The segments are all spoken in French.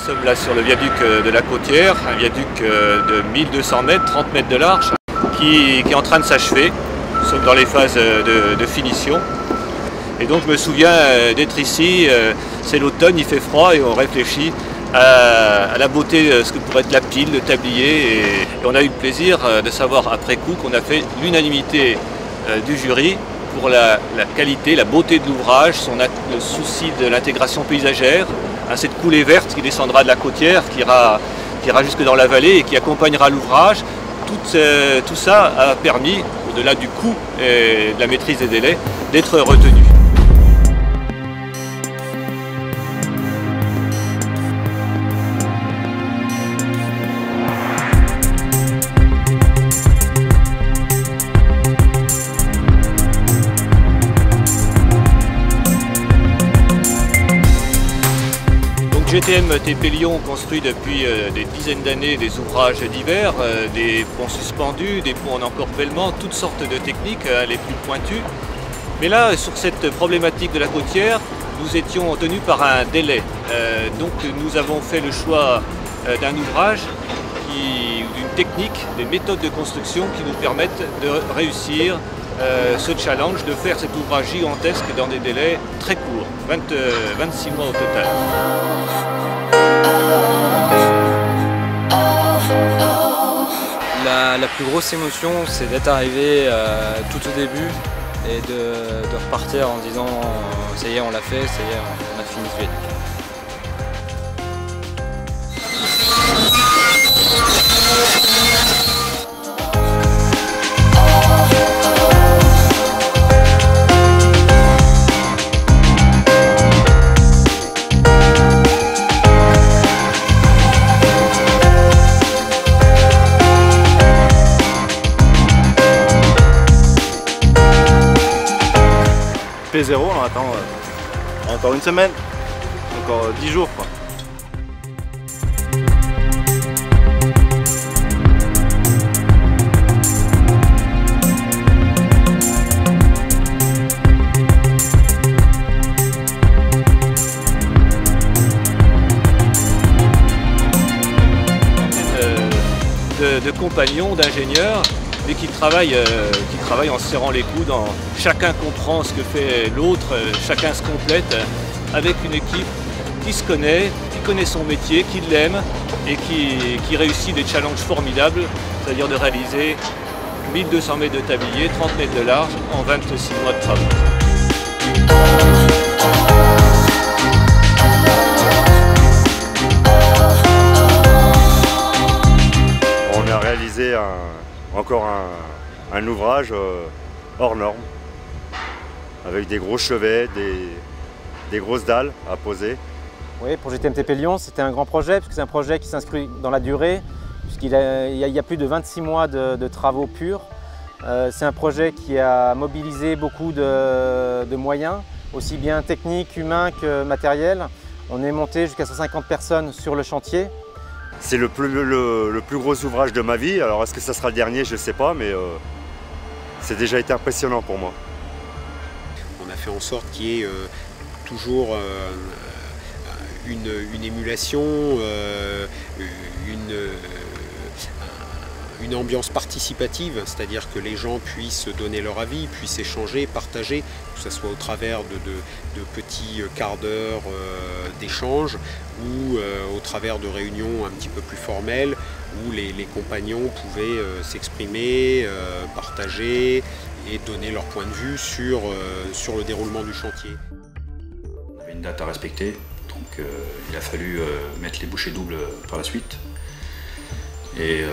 Nous sommes là sur le viaduc de la Côtière, un viaduc de 1200 mètres, 30 mètres de large, qui est en train de s'achever. Nous sommes dans les phases de finition. Et donc je me souviens d'être ici, c'est l'automne, il fait froid et on réfléchit à la beauté de ce que pourrait être la pile, le tablier. Et on a eu le plaisir de savoir après coup qu'on a fait l'unanimité du jury pour la qualité, la beauté de l'ouvrage, le souci de l'intégration paysagère, cette coulée verte qui descendra de la Côtière, qui ira jusque dans la vallée et qui accompagnera l'ouvrage. Tout ça a permis, au-delà du coût et de la maîtrise des délais, d'être retenu. GTM TP Lyon construit depuis des dizaines d'années des ouvrages divers, des ponts suspendus, des ponts en encorbellement, toutes sortes de techniques, les plus pointues. Mais là, sur cette problématique de la Côtière, nous étions tenus par un délai. Donc nous avons fait le choix d'un ouvrage, d'une technique, des méthodes de construction qui nous permettent de réussir ce challenge, de faire cet ouvrage gigantesque dans des délais très courts, 26 mois au total. La plus grosse émotion, c'est d'être arrivé tout au début et de repartir en disant ça y est, on l'a fait, ça y est, on a fini ce viaduc. P0, on attend encore une semaine, encore 10 jours quoi. De compagnons, d'ingénieurs, mais qui travaillent en se serrant les coudes, chacun comprend ce que fait l'autre, chacun se complète, avec une équipe qui se connaît, qui connaît son métier, qui l'aime et qui réussit des challenges formidables, c'est-à-dire de réaliser 1200 mètres de tablier, 30 mètres de large en 26 mois de travaux. On a réalisé encore un ouvrage hors norme, avec des gros chevets, des grosses dalles à poser. Oui, pour GTM TP Lyon, c'était un grand projet, parce que c'est un projet qui s'inscrit dans la durée, puisqu'il y a plus de 26 mois de travaux purs. C'est un projet qui a mobilisé beaucoup de moyens, aussi bien techniques, humains que matériels. On est monté jusqu'à 150 personnes sur le chantier. C'est le plus gros ouvrage de ma vie. Alors est-ce que ça sera le dernier, je ne sais pas, mais c'est déjà été impressionnant pour moi. On a fait en sorte qu'il y ait toujours une émulation, une ambiance participative, c'est-à-dire que les gens puissent donner leur avis, puissent échanger, partager, que ce soit au travers de petits quarts d'heure d'échange ou au travers de réunions un petit peu plus formelles où les compagnons pouvaient s'exprimer, partager et donner leur point de vue sur le déroulement du chantier. On avait une date à respecter, donc il a fallu mettre les bouchées doubles par la suite. Et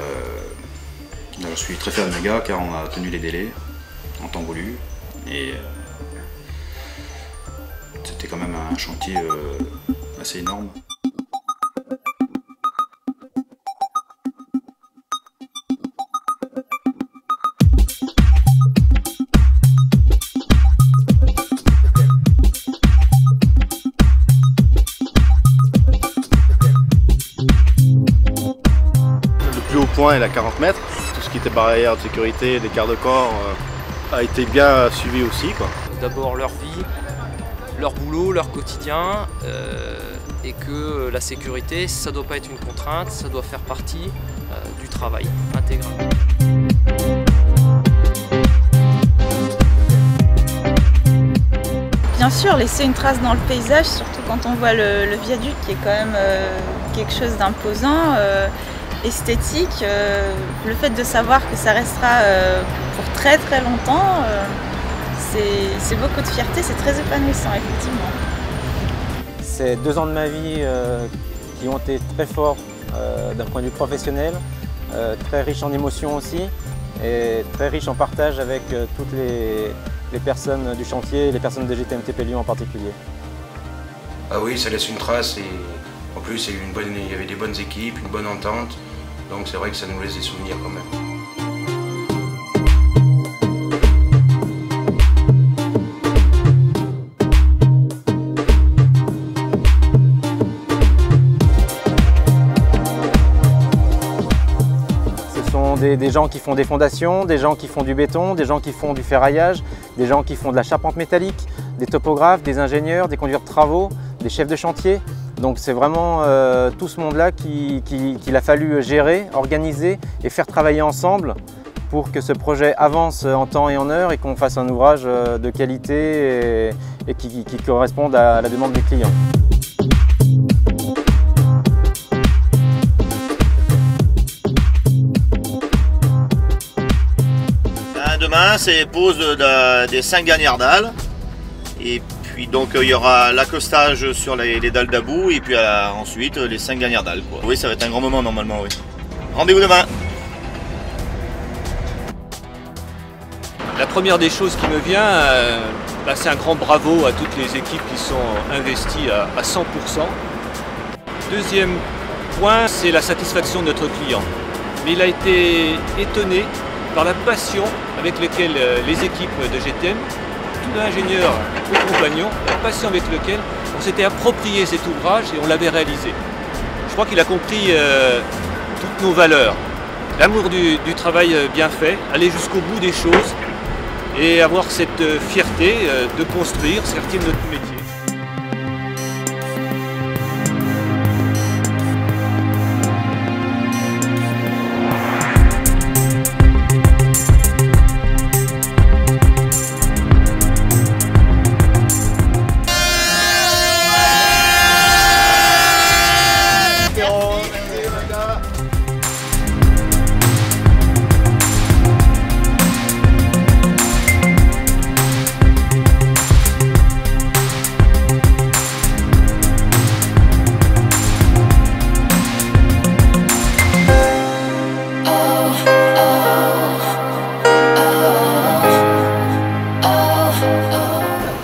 je suis très fier de mes gars car on a tenu les délais en temps voulu et c'était quand même un chantier assez énorme. Le plus haut point est à 40 mètres. Tout ce qui était barrière de sécurité, des garde-corps a été bien suivi aussi, quoi. D'abord leur vie, leur boulot, leur quotidien, et que la sécurité, ça ne doit pas être une contrainte, ça doit faire partie du travail intégral. Bien sûr, laisser une trace dans le paysage, surtout quand on voit le viaduc qui est quand même quelque chose d'imposant, esthétique. Le fait de savoir que ça restera pour très très longtemps, c'est beaucoup de fierté, c'est très épanouissant effectivement. C'est 2 ans de ma vie qui ont été très forts d'un point de vue professionnel, très riches en émotions aussi et très riches en partage avec toutes les personnes du chantier et les personnes de GTMTP Lyon en particulier. Ah oui, ça laisse une trace et en plus il y avait des bonnes équipes, une bonne entente, donc c'est vrai que ça nous laisse des souvenirs quand même. Des gens qui font des fondations, des gens qui font du béton, des gens qui font du ferraillage, des gens qui font de la charpente métallique, des topographes, des ingénieurs, des conducteurs de travaux, des chefs de chantier. Donc c'est vraiment tout ce monde-là qu'il a fallu gérer, organiser et faire travailler ensemble pour que ce projet avance en temps et en heure et qu'on fasse un ouvrage de qualité et qui corresponde à la demande des clients. Demain, c'est pose des 5 dernières dalles. Et puis donc il y aura l'accostage sur les dalles d'about et puis ensuite les 5 dernières dalles, quoi. Oui, ça va être un grand moment normalement, oui. Rendez-vous demain. La première des choses qui me vient, c'est un grand bravo à toutes les équipes qui sont investies à 100%. Deuxième point, c'est la satisfaction de notre client. Mais il a été étonné par la passion avec laquelle les équipes de GTM, tout l'ingénieur aux compagnons, la passion avec laquelle on s'était approprié cet ouvrage et on l'avait réalisé. Je crois qu'il a compris toutes nos valeurs, l'amour du travail bien fait, aller jusqu'au bout des choses et avoir cette fierté de construire, c'est partie de notre métier.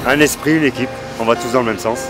Un esprit, l'équipe, on va tous dans le même sens.